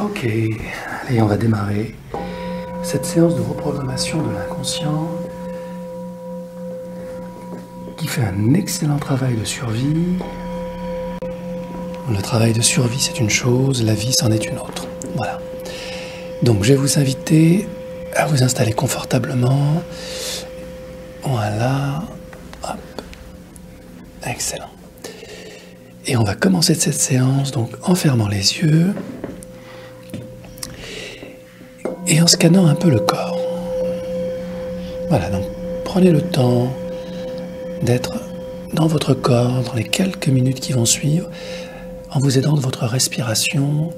Ok, allez, on va démarrer cette séance de reprogrammation de l'inconscient qui fait un excellent travail de survie. Le travail de survie, c'est une chose, la vie, c'en est une autre. Voilà. Donc, je vais vous inviter à vous installer confortablement. Voilà. Hop. Excellent. Et on va commencer cette séance donc en fermant les yeux et en scannant un peu le corps. Voilà, donc prenez le temps d'être dans votre corps dans les quelques minutes qui vont suivre en vous aidant de votre respiration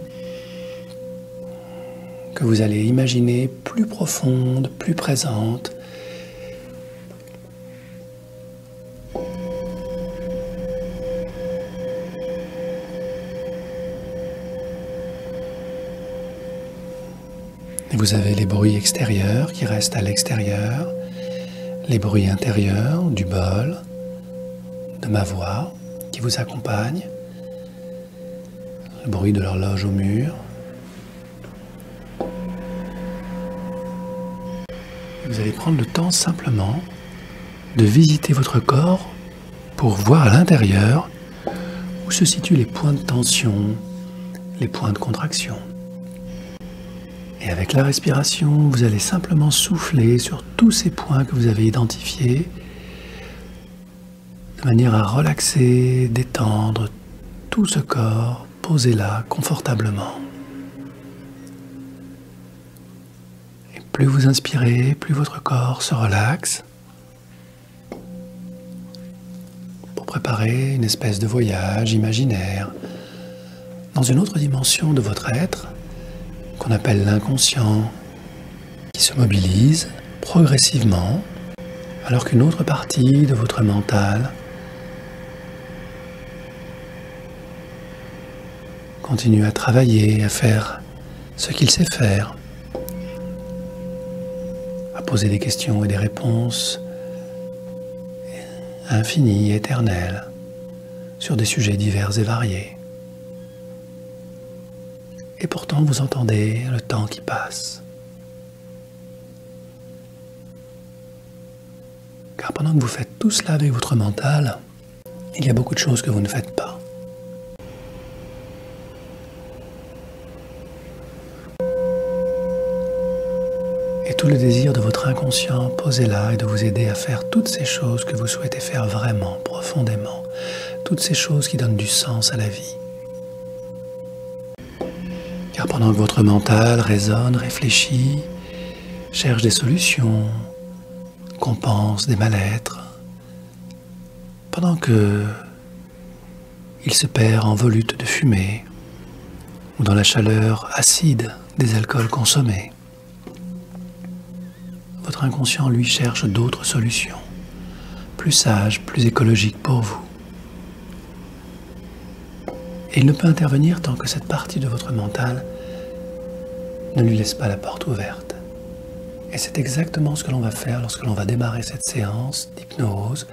que vous allez imaginer plus profonde, plus présente. Et vous avez les bruits extérieurs qui restent à l'extérieur, les bruits intérieurs du bol, de ma voix qui vous accompagne, le bruit de l'horloge au mur. Vous allez prendre le temps simplement de visiter votre corps pour voir à l'intérieur où se situent les points de tension, les points de contraction. Et avec la respiration, vous allez simplement souffler sur tous ces points que vous avez identifiés de manière à relaxer, détendre tout ce corps, posé là, confortablement. Et plus vous inspirez, plus votre corps se relaxe pour préparer une espèce de voyage imaginaire dans une autre dimension de votre être qu'on appelle l'inconscient, qui se mobilise progressivement alors qu'une autre partie de votre mental continue à travailler, à faire ce qu'il sait faire, à poser des questions et des réponses infinies, éternelles, sur des sujets divers et variés. Et pourtant, vous entendez le temps qui passe. Car pendant que vous faites tout cela avec votre mental, il y a beaucoup de choses que vous ne faites pas. Et tout le désir de votre inconscient posé là est de vous aider à faire toutes ces choses que vous souhaitez faire vraiment, profondément. Toutes ces choses qui donnent du sens à la vie. Car pendant que votre mental raisonne, réfléchit, cherche des solutions, compense des mal-être, pendant que il se perd en volutes de fumée ou dans la chaleur acide des alcools consommés, votre inconscient, lui, cherche d'autres solutions, plus sages, plus écologiques pour vous. Et il ne peut intervenir tant que cette partie de votre mental ne lui laisse pas la porte ouverte. Et c'est exactement ce que l'on va faire lorsque l'on va démarrer cette séance d'hypnose,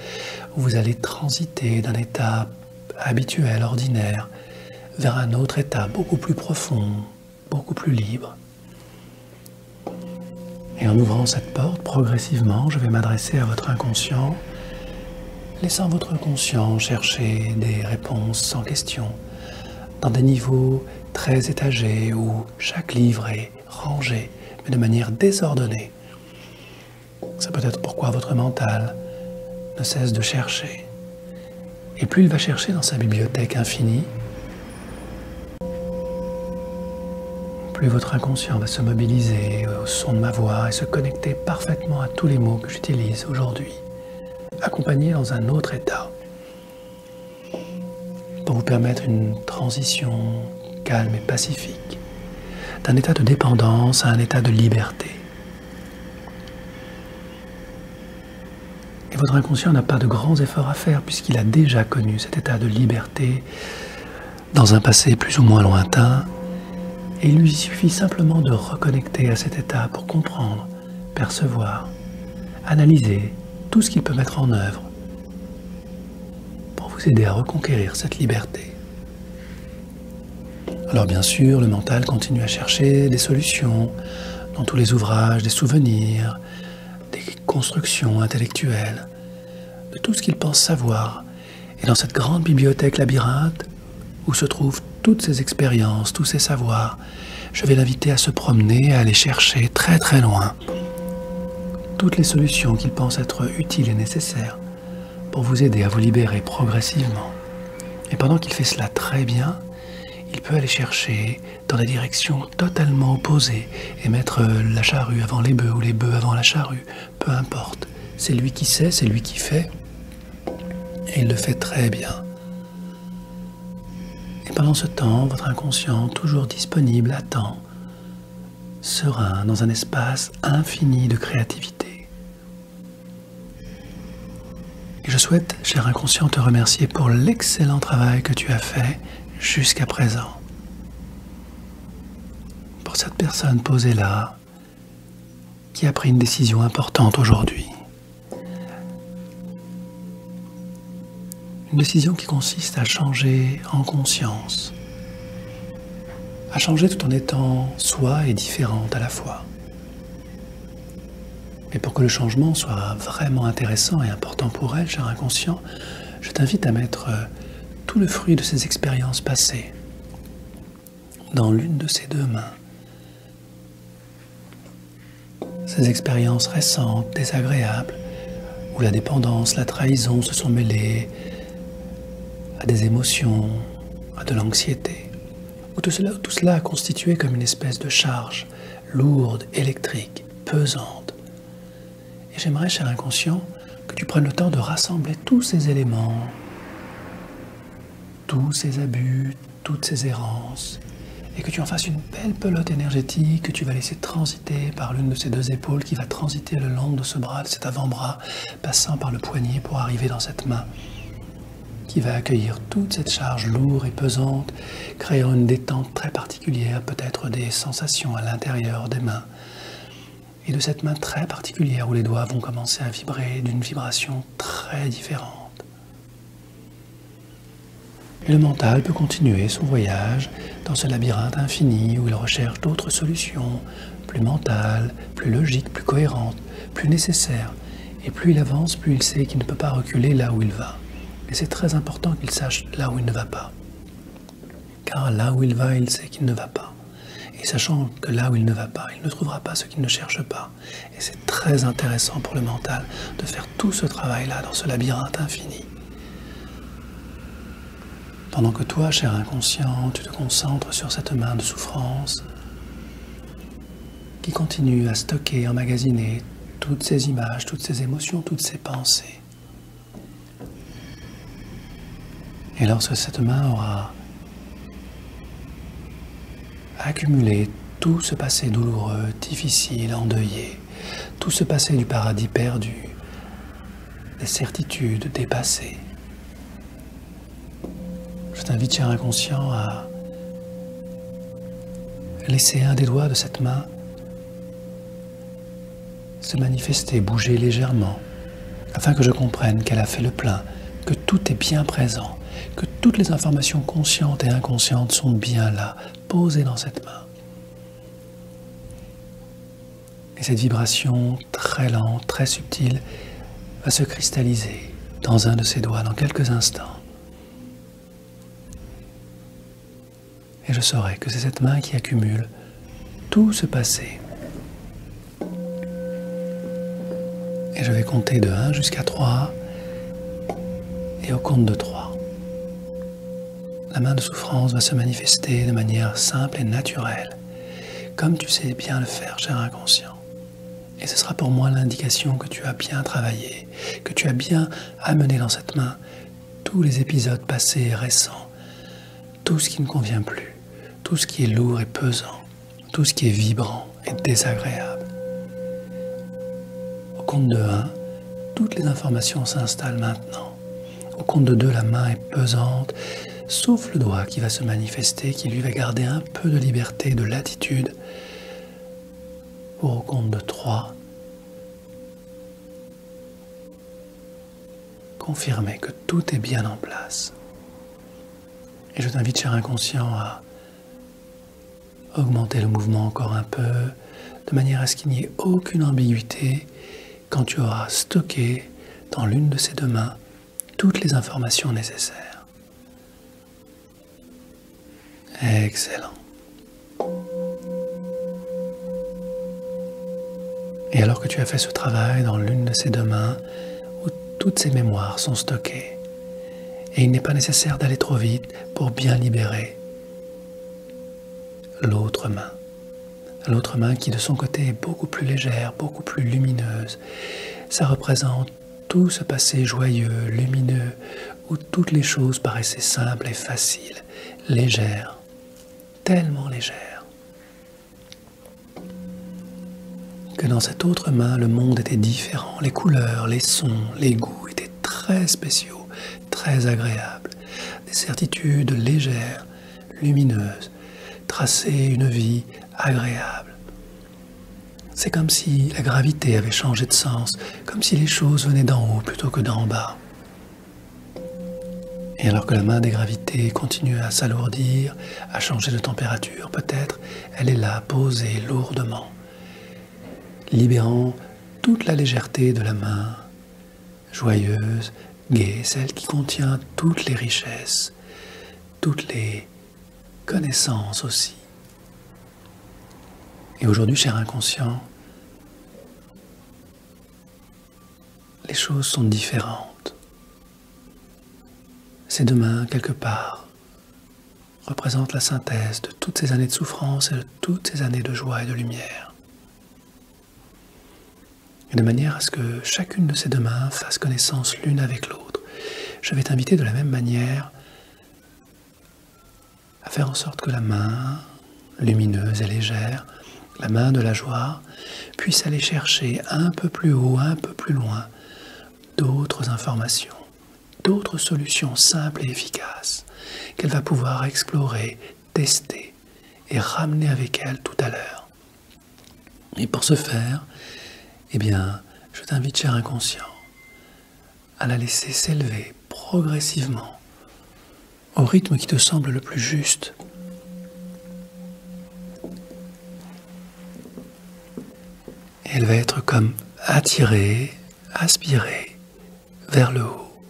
où vous allez transiter d'un état habituel, ordinaire, vers un autre état beaucoup plus profond, beaucoup plus libre. Et en ouvrant cette porte, progressivement, je vais m'adresser à votre inconscient, laissant votre conscient chercher des réponses sans question, dans des niveaux très étagés où chaque livre est rangé, mais de manière désordonnée. C'est peut-être pourquoi votre mental ne cesse de chercher. Et plus il va chercher dans sa bibliothèque infinie, plus votre inconscient va se mobiliser au son de ma voix et se connecter parfaitement à tous les mots que j'utilise aujourd'hui, accompagné dans un autre état, pour vous permettre une transition calme et pacifique, d'un état de dépendance à un état de liberté. Et votre inconscient n'a pas de grands efforts à faire puisqu'il a déjà connu cet état de liberté dans un passé plus ou moins lointain, et il lui suffit simplement de reconnecter à cet état pour comprendre, percevoir, analyser tout ce qu'il peut mettre en œuvre pour vous aider à reconquérir cette liberté. Alors bien sûr, le mental continue à chercher des solutions dans tous les ouvrages, des souvenirs, des constructions intellectuelles, de tout ce qu'il pense savoir. Et dans cette grande bibliothèque labyrinthe, où se trouvent toutes ces expériences, tous ces savoirs, je vais l'inviter à se promener, à aller chercher très très loin toutes les solutions qu'il pense être utiles et nécessaires pour vous aider à vous libérer progressivement. Et pendant qu'il fait cela très bien, il peut aller chercher dans des directions totalement opposées et mettre la charrue avant les bœufs ou les bœufs avant la charrue, peu importe. C'est lui qui sait, c'est lui qui fait, et il le fait très bien. Et pendant ce temps, votre inconscient, toujours disponible, attend, serein, dans un espace infini de créativité. Et je souhaite, cher inconscient, te remercier pour l'excellent travail que tu as fait jusqu'à présent. Pour cette personne posée là, qui a pris une décision importante aujourd'hui. Une décision qui consiste à changer en conscience. À changer tout en étant soi et différente à la fois. Et pour que le changement soit vraiment intéressant et important pour elle, cher inconscient, je t'invite à mettre tout le fruit de ces expériences passées dans l'une de ces deux mains. Ces expériences récentes, désagréables, où la dépendance, la trahison se sont mêlées à des émotions, à de l'anxiété, où tout cela a constitué comme une espèce de charge lourde, électrique, pesante. Et j'aimerais, cher inconscient, que tu prennes le temps de rassembler tous ces éléments, tous ces abus, toutes ces errances, et que tu en fasses une belle pelote énergétique que tu vas laisser transiter par l'une de ces deux épaules, qui va transiter le long de ce bras, de cet avant-bras, passant par le poignet pour arriver dans cette main, qui va accueillir toute cette charge lourde et pesante, créant une détente très particulière, peut-être des sensations à l'intérieur des mains, et de cette main très particulière où les doigts vont commencer à vibrer d'une vibration très différente. Et le mental peut continuer son voyage dans ce labyrinthe infini où il recherche d'autres solutions, plus mentales, plus logiques, plus cohérentes, plus nécessaires. Et plus il avance, plus il sait qu'il ne peut pas reculer là où il va. Et c'est très important qu'il sache là où il ne va pas. Car là où il va, il sait qu'il ne va pas. Et sachant que là où il ne va pas, il ne trouvera pas ce qu'il ne cherche pas. Et c'est très intéressant pour le mental de faire tout ce travail-là dans ce labyrinthe infini. Pendant que toi, cher inconscient, tu te concentres sur cette main de souffrance qui continue à stocker, emmagasiner toutes ces images, toutes ces émotions, toutes ces pensées. Et lorsque cette main aura accumulé tout ce passé douloureux, difficile, endeuillé, tout ce passé du paradis perdu, des certitudes dépassées, je t'invite, cher inconscient, à laisser un des doigts de cette main se manifester, bouger légèrement, afin que je comprenne qu'elle a fait le plein, que tout est bien présent, que toutes les informations conscientes et inconscientes sont bien là, posées dans cette main. Et cette vibration très lente, très subtile, va se cristalliser dans un de ses doigts dans quelques instants. Et je saurai que c'est cette main qui accumule tout ce passé. Et je vais compter de 1 jusqu'à 3. Et au compte de 3, la main de souffrance va se manifester de manière simple et naturelle, comme tu sais bien le faire, cher inconscient. Et ce sera pour moi l'indication que tu as bien travaillé, que tu as bien amené dans cette main tous les épisodes passés et récents, tout ce qui ne convient plus, tout ce qui est lourd et pesant, tout ce qui est vibrant et désagréable. Au compte de 1, toutes les informations s'installent maintenant. Au compte de 2, la main est pesante, sauf le doigt qui va se manifester, qui lui va garder un peu de liberté, de latitude. Pour au compte de 3, confirmer que tout est bien en place. Et je t'invite, cher inconscient, à augmenter le mouvement encore un peu, de manière à ce qu'il n'y ait aucune ambiguïté quand tu auras stocké dans l'une de ces deux mains toutes les informations nécessaires. Excellent. Et alors que tu as fait ce travail dans l'une de ces deux mains, où toutes ces mémoires sont stockées, et il n'est pas nécessaire d'aller trop vite pour bien libérer l'autre main. L'autre main qui de son côté est beaucoup plus légère, beaucoup plus lumineuse. Ça représente tout ce passé joyeux, lumineux, où toutes les choses paraissaient simples et faciles, légères, tellement légères, que dans cette autre main, le monde était différent. Les couleurs, les sons, les goûts étaient très spéciaux, très agréables. Des certitudes légères, lumineuses, tracer une vie agréable. C'est comme si la gravité avait changé de sens, comme si les choses venaient d'en haut plutôt que d'en bas. Et alors que la main des gravités continue à s'alourdir, à changer de température, peut-être, elle est là, posée lourdement, libérant toute la légèreté de la main, joyeuse, gaie, celle qui contient toutes les richesses, toutes les connaissances aussi. Et aujourd'hui, cher inconscient, les choses sont différentes. Ces deux mains, quelque part, représentent la synthèse de toutes ces années de souffrance et de toutes ces années de joie et de lumière. Et de manière à ce que chacune de ces deux mains fasse connaissance l'une avec l'autre, je vais t'inviter de la même manière à faire en sorte que la main lumineuse et légère, la main de la joie, puisse aller chercher un peu plus haut, un peu plus loin, d'autres informations, d'autres solutions simples et efficaces qu'elle va pouvoir explorer, tester et ramener avec elle tout à l'heure. Et pour ce faire, eh bien, je t'invite, cher inconscient, à la laisser s'élever progressivement au rythme qui te semble le plus juste. Et elle va être comme attirée, aspirée vers le haut,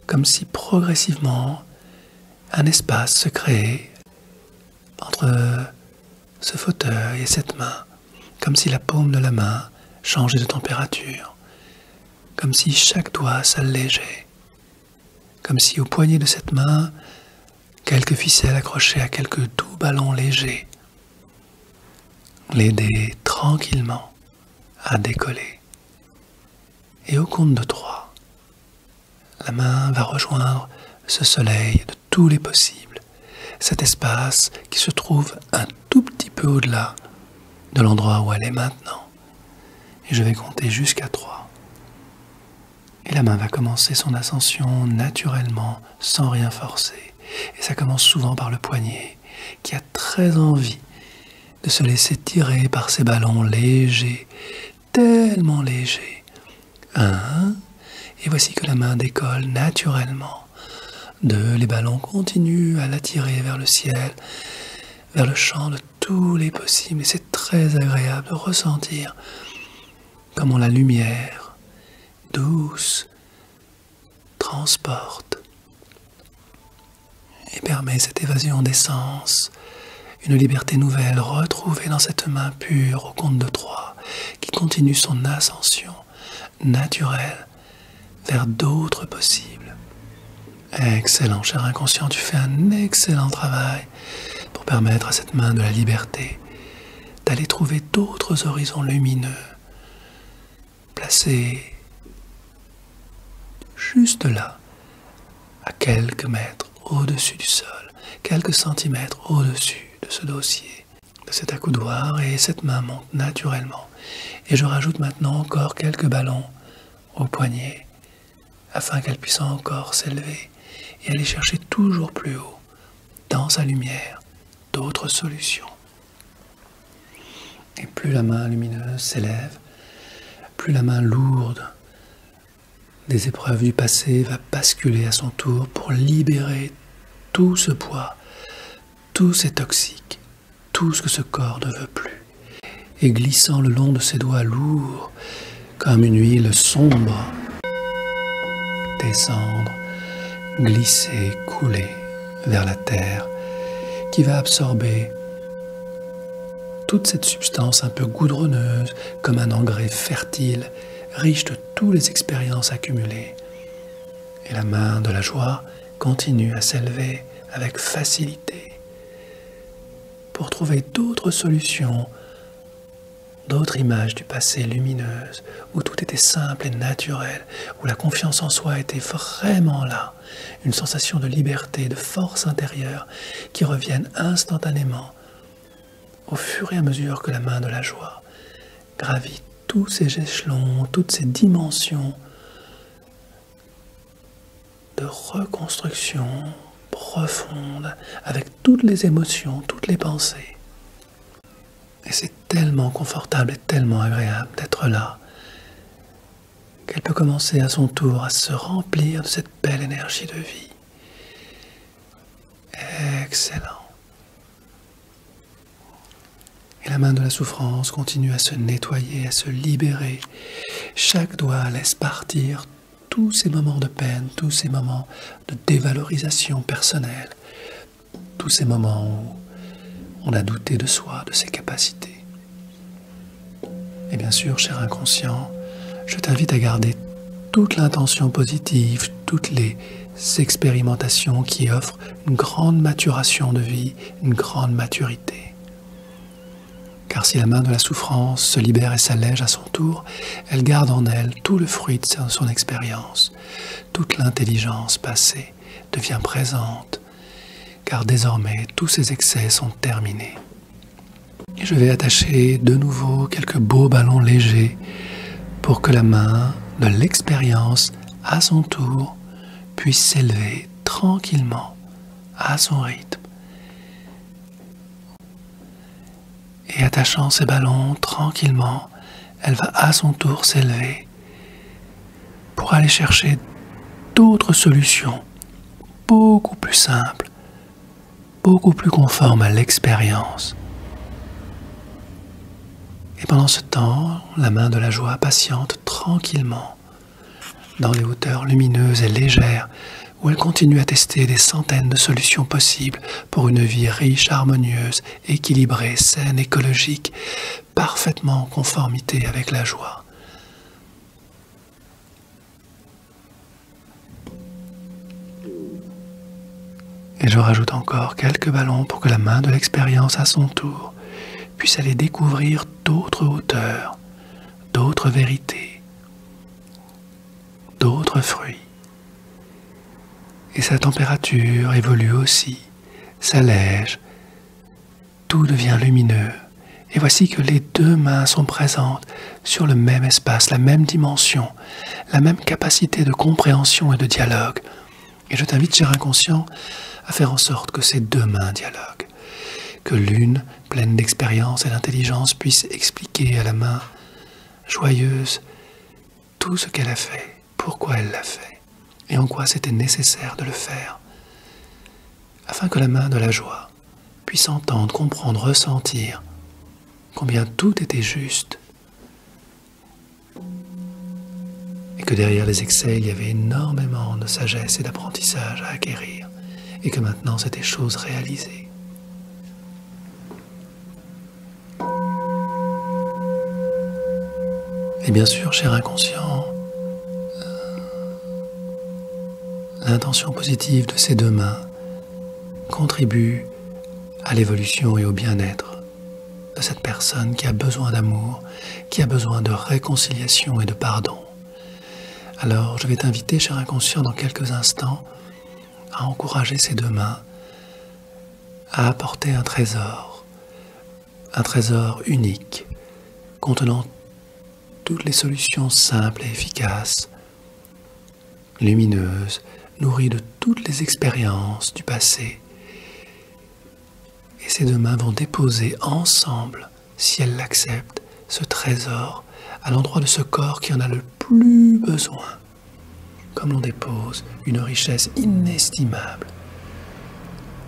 comme si progressivement un espace se créait entre ce fauteuil et cette main, comme si la paume de la main changeait de température, comme si chaque doigt s'allégeait, comme si au poignet de cette main, quelques ficelles accrochées à quelques doux ballons légers l'aidaient tranquillement à décoller. Et au compte de 3, la main va rejoindre ce soleil de tous les possibles, cet espace qui se trouve un tout petit peu au-delà de l'endroit où elle est maintenant. Et je vais compter jusqu'à 3. Et la main va commencer son ascension naturellement, sans rien forcer. Et ça commence souvent par le poignet, qui a très envie de se laisser tirer par ces ballons légers, tellement légers. 1, et voici que la main décolle naturellement. 2, les ballons continuent à l'attirer vers le ciel, vers le champ de tous les possibles. Et c'est très agréable de ressentir comment la lumière douce transporte et permet cette évasion des sens, une liberté nouvelle retrouvée dans cette main pure au compte de 3, qui continue son ascension naturelle vers d'autres possibles. Excellent, cher inconscient, tu fais un excellent travail pour permettre à cette main de la liberté d'aller trouver d'autres horizons lumineux, placés juste là, à quelques mètres au-dessus du sol, quelques centimètres au-dessus de ce dossier, de cet accoudoir, et cette main monte naturellement. Et je rajoute maintenant encore quelques ballons au poignet, afin qu'elle puisse encore s'élever et aller chercher toujours plus haut, dans sa lumière, d'autres solutions. Et plus la main lumineuse s'élève, plus la main lourde des épreuves du passé va basculer à son tour pour libérer tout ce poids, tous ces toxiques, tout ce que ce corps ne veut plus, et glissant le long de ses doigts lourds, comme une huile sombre, descendre, glisser, couler vers la terre, qui va absorber toute cette substance un peu goudronneuse, comme un engrais fertile, riche de toutes les expériences accumulées. Et la main de la joie continue à s'élever avec facilité pour trouver d'autres solutions, d'autres images du passé lumineuses, où tout était simple et naturel, où la confiance en soi était vraiment là, une sensation de liberté, de force intérieure qui reviennent instantanément au fur et à mesure que la main de la joie gravit tous ces échelons, toutes ces dimensions de reconstruction profonde avec toutes les émotions, toutes les pensées. Et c'est tellement confortable et tellement agréable d'être là qu'elle peut commencer à son tour à se remplir de cette belle énergie de vie. Excellent. Et la main de la souffrance continue à se nettoyer, à se libérer. Chaque doigt laisse partir tous ces moments de peine, tous ces moments de dévalorisation personnelle, tous ces moments où on a douté de soi, de ses capacités. Et bien sûr, cher inconscient, je t'invite à garder toute l'intention positive, toutes les expérimentations qui offrent une grande maturation de vie, une grande maturité. Car si la main de la souffrance se libère et s'allège à son tour, elle garde en elle tout le fruit de son expérience. Toute l'intelligence passée devient présente, car désormais tous ces excès sont terminés. Et je vais attacher de nouveau quelques beaux ballons légers pour que la main de l'expérience, à son tour, puisse s'élever tranquillement à son rythme. Et attachant ces ballons tranquillement, elle va à son tour s'élever pour aller chercher d'autres solutions beaucoup plus simples, beaucoup plus conformes à l'expérience. Et pendant ce temps, la main de la joie patiente tranquillement dans les hauteurs lumineuses et légères où elle continue à tester des centaines de solutions possibles pour une vie riche, harmonieuse, équilibrée, saine, écologique, parfaitement en conformité avec la joie. Et je rajoute encore quelques ballons pour que la main de l'expérience à son tour puisse aller découvrir d'autres hauteurs, d'autres vérités, d'autres fruits. Et sa température évolue aussi, s'allège, tout devient lumineux. Et voici que les deux mains sont présentes sur le même espace, la même dimension, la même capacité de compréhension et de dialogue. Et je t'invite, cher inconscient, à faire en sorte que ces deux mains dialoguent. Que l'une, pleine d'expérience et d'intelligence, puisse expliquer à la main joyeuse tout ce qu'elle a fait, pourquoi elle l'a fait. Et en quoi c'était nécessaire de le faire, afin que la main de la joie puisse entendre, comprendre, ressentir combien tout était juste, et que derrière les excès, il y avait énormément de sagesse et d'apprentissage à acquérir, et que maintenant c'était chose réalisée. Et bien sûr, cher inconscient, l'intention positive de ces deux mains contribue à l'évolution et au bien-être de cette personne qui a besoin d'amour, qui a besoin de réconciliation et de pardon. Alors, je vais t'inviter, cher inconscient, dans quelques instants, à encourager ces deux mains à apporter un trésor unique, contenant toutes les solutions simples et efficaces, lumineuses, nourries de toutes les expériences du passé. Et ces deux mains vont déposer ensemble, si elles l'acceptent, ce trésor à l'endroit de ce corps qui en a le plus besoin, comme l'on dépose une richesse inestimable.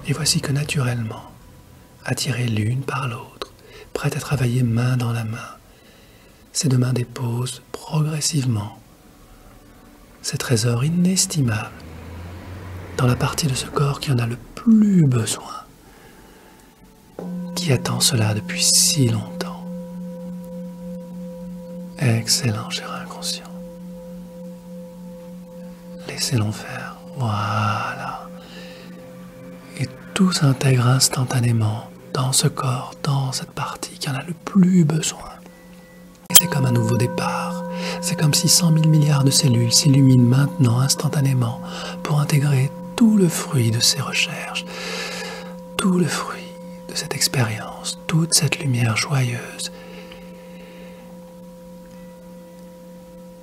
Et voici que naturellement, attirées l'une par l'autre, prêtes à travailler main dans la main. Ces deux mains déposent progressivement ces trésors inestimables dans la partie de ce corps qui en a le plus besoin, qui attend cela depuis si longtemps. Excellent, cher inconscient. Laissez-le faire. Voilà. Et tout s'intègre instantanément dans ce corps, dans cette partie qui en a le plus besoin. Et c'est comme un nouveau départ. C'est comme si 100 000 milliards de cellules s'illuminent maintenant instantanément pour intégrer tout le fruit de ces recherches, tout le fruit de cette expérience, toute cette lumière joyeuse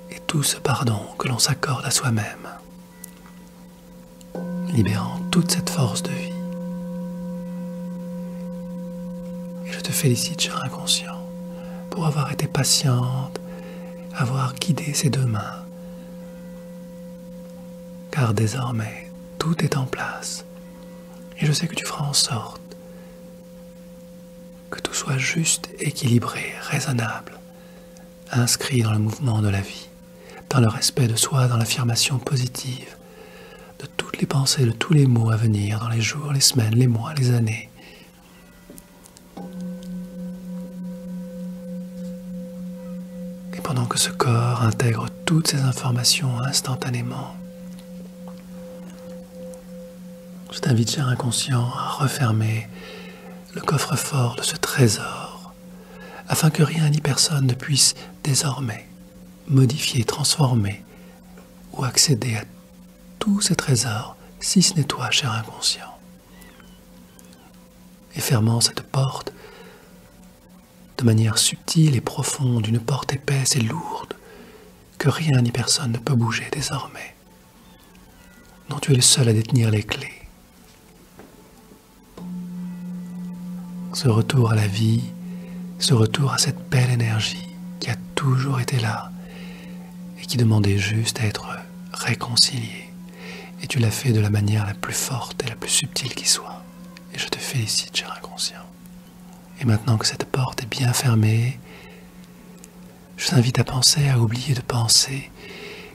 et tout ce pardon que l'on s'accorde à soi-même, libérant toute cette force de vie. Et je te félicite, cher inconscient, pour avoir été patiente, avoir guidé ces deux mains, car désormais, tout est en place. Et je sais que tu feras en sorte que tout soit juste, équilibré, raisonnable, inscrit dans le mouvement de la vie, dans le respect de soi, dans l'affirmation positive de toutes les pensées, de tous les mots à venir, dans les jours, les semaines, les mois, les années. Et pendant que ce corps intègre toutes ces informations instantanément, je t'invite, cher inconscient, à refermer le coffre-fort de ce trésor, afin que rien ni personne ne puisse désormais modifier, transformer ou accéder à tous ces trésors, si ce n'est toi, cher inconscient. Et fermant cette porte de manière subtile et profonde, une porte épaisse et lourde, que rien ni personne ne peut bouger désormais, dont tu es le seul à détenir les clés. Ce retour à la vie, ce retour à cette belle énergie qui a toujours été là et qui demandait juste à être réconciliée. Et tu l'as fait de la manière la plus forte et la plus subtile qui soit. Et je te félicite, cher inconscient. Et maintenant que cette porte est bien fermée, je t'invite à penser, à oublier de penser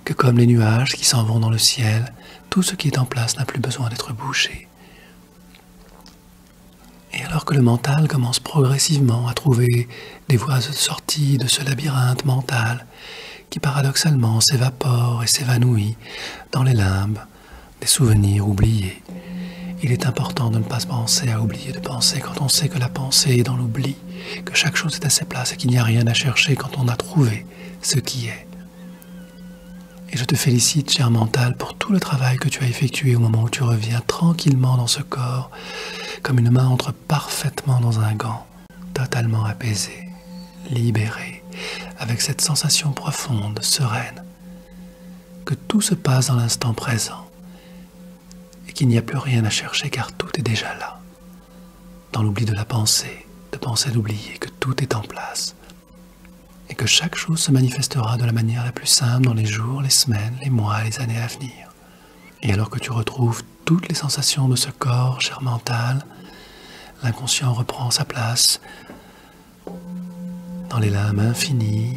que comme les nuages qui s'en vont dans le ciel, tout ce qui est en place n'a plus besoin d'être bouché. Et alors que le mental commence progressivement à trouver des voies de sortie de ce labyrinthe mental qui paradoxalement s'évapore et s'évanouit dans les limbes des souvenirs oubliés, il est important de ne pas penser à oublier de penser quand on sait que la pensée est dans l'oubli, que chaque chose est à sa place et qu'il n'y a rien à chercher quand on a trouvé ce qui est. Et je te félicite, cher mental, pour tout le travail que tu as effectué au moment où tu reviens tranquillement dans ce corps, comme une main entre parfaitement dans un gant, totalement apaisée, libérée, avec cette sensation profonde, sereine, que tout se passe dans l'instant présent et qu'il n'y a plus rien à chercher car tout est déjà là, dans l'oubli de la pensée, de penser d'oublier que tout est en place et que chaque chose se manifestera de la manière la plus simple dans les jours, les semaines, les mois, les années à venir. Et alors que tu retrouves toutes les sensations de ce corps, cher mental, l'inconscient reprend sa place dans les limbes infinies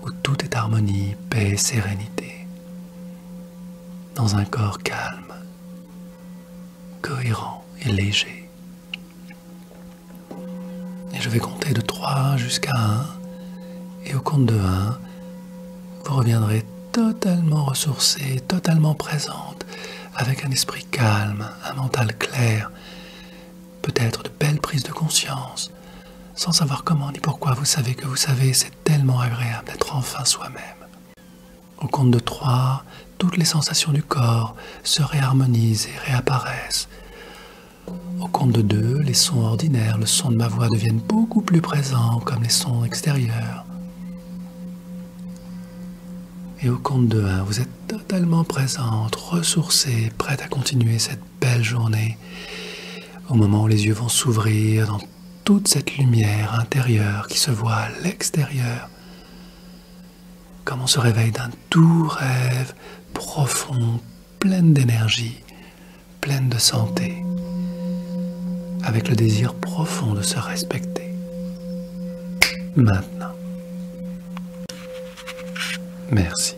où tout est harmonie, paix, sérénité, dans un corps calme, cohérent et léger. Et je vais compter de 3 jusqu'à 1, et au compte de 1, vous reviendrez totalement ressourcée, totalement présente, avec un esprit calme, un mental clair, peut-être de belles prises de conscience, sans savoir comment ni pourquoi vous savez que vous savez, c'est tellement agréable d'être enfin soi-même. Au compte de 3, toutes les sensations du corps se réharmonisent et réapparaissent. Au compte de 2, les sons ordinaires, le son de ma voix deviennent beaucoup plus présents, comme les sons extérieurs. Et au compte de 1, vous êtes totalement présente, ressourcée, prête à continuer cette belle journée, au moment où les yeux vont s'ouvrir dans toute cette lumière intérieure qui se voit à l'extérieur, comme on se réveille d'un doux rêve profond, pleine d'énergie, pleine de santé, avec le désir profond de se respecter. Maintenant. Merci.